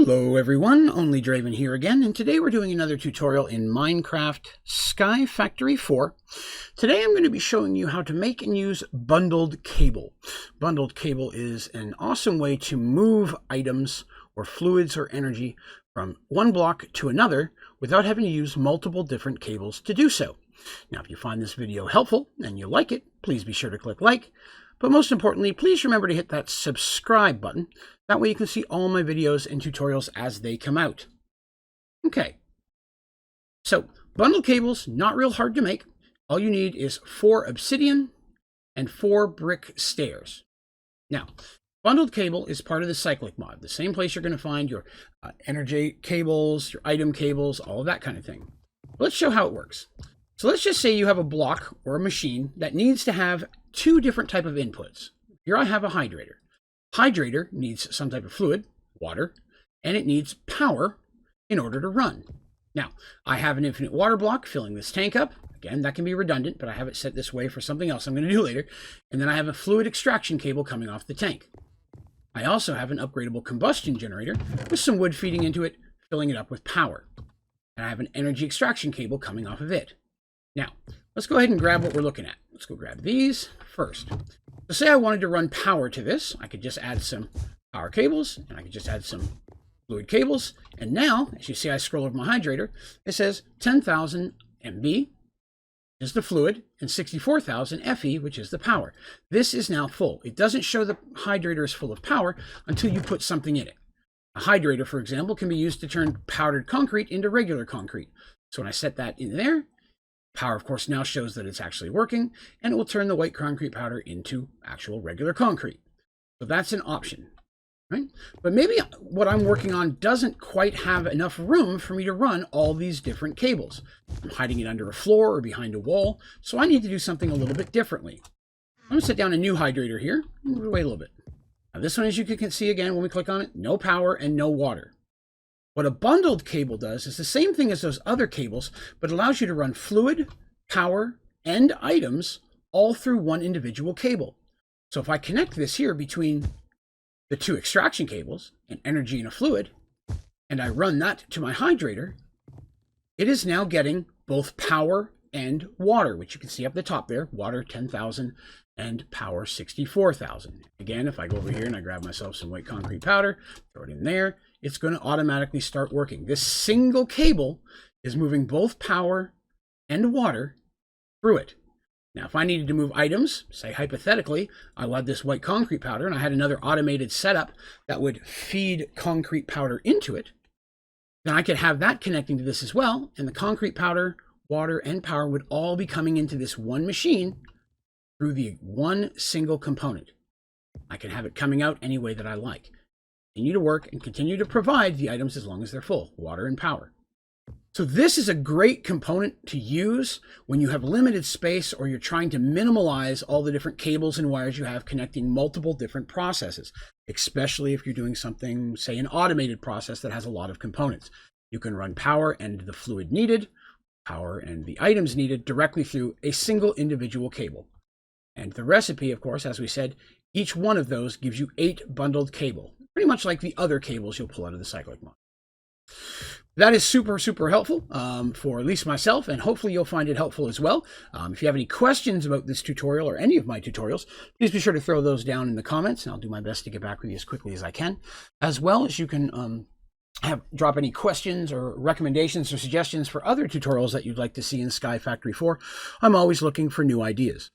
Hello everyone, Onlydraven here again, and today we're doing another tutorial in Minecraft Sky Factory 4. Today I'm going to be showing you how to make and use bundled cable. Bundled cable is an awesome way to move items or fluids or energy from one block to another without having to use multiple different cables to do so. Now, if you find this video helpful and you like it, please be sure to click like. But most importantly, please remember to hit that subscribe button. That way you can see all my videos and tutorials as they come out. Okay, so bundled cables, not real hard to make. All you need is 4 obsidian and 4 brick stairs. Now, bundled cable is part of the cyclic mod, the same place you're going to find your energy cables, your item cables, all of that kind of thing. Let's show how it works. So let's just say you have a block or a machine that needs to have 2 different type of inputs. Here I have a hydrator. Hydrator needs some type of fluid, water, and it needs power in order to run. Now, I have an infinite water block filling this tank up. Again, that can be redundant, but I have it set this way for something else I'm going to do later. And then I have a fluid extraction cable coming off the tank. I also have an upgradable combustion generator with some wood feeding into it, filling it up with power. And I have an energy extraction cable coming off of it. Now, let's go ahead and grab what we're looking at. Let's go grab these first. So say I wanted to run power to this. I could just add some power cables, and I could just add some fluid cables. And now, as you see, I scroll over my hydrator, it says 10,000 MB is the fluid, and 64,000 FE, which is the power. This is now full. It doesn't show the hydrator is full of power until you put something in it. A hydrator, for example, can be used to turn powdered concrete into regular concrete. So when I set that in there, power, of course, now shows that it's actually working, and it will turn the white concrete powder into actual regular concrete. So that's an option, right? But maybe what I'm working on doesn't quite have enough room for me to run all these different cables. I'm hiding it under a floor or behind a wall, so I need to do something a little bit differently. I'm going to set down a new hydrator here. Move it away a little bit. Now this one, as you can see again, when we click on it, no power and no water. What a bundled cable does is the same thing as those other cables, but allows you to run fluid, power, and items all through one individual cable. So if I connect this here between the 2 extraction cables, an energy and a fluid, and I run that to my hydrator, it is now getting both power and water, which you can see up the top there, water 10,000 and power 64,000. Again, if I go over here and I grab myself some white concrete powder, throw it in there, it's going to automatically start working. This single cable is moving both power and water through it. Now, if I needed to move items, say hypothetically, I had this white concrete powder and I had another automated setup that would feed concrete powder into it, then I could have that connecting to this as well, and the concrete powder, water, and power would all be coming into this one machine through the one single component. I can have it coming out any way that I like. Continue to work and continue to provide the items as long as they're full, water and power. So this is a great component to use when you have limited space or you're trying to minimize all the different cables and wires you have connecting multiple different processes, especially if you're doing something, say an automated process that has a lot of components. You can run power and the fluid needed, power and the items needed directly through a single individual cable. And the recipe, of course, as we said, each one of those gives you 8 bundled cable, pretty much like the other cables you'll pull out of the cyclic mod. That is super, super helpful for at least myself, and hopefully you'll find it helpful as well. If you have any questions about this tutorial or any of my tutorials, please be sure to throw those down in the comments, and I'll do my best to get back with you as quickly as I can. As well as you can drop any questions or recommendations or suggestions for other tutorials that you'd like to see in Sky Factory 4. I'm always looking for new ideas.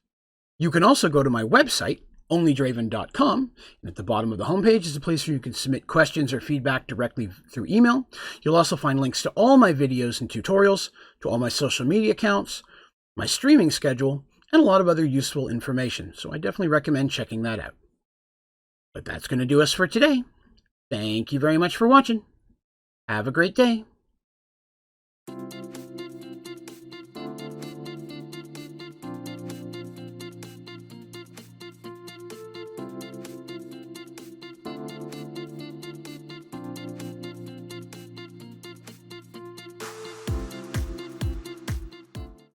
You can also go to my website, OnlydravenGaming, and at the bottom of the homepage is a place where you can submit questions or feedback directly through email. You'll also find links to all my videos and tutorials, to all my social media accounts, my streaming schedule, and a lot of other useful information. So I definitely recommend checking that out. But that's going to do us for today. Thank you very much for watching. Have a great day.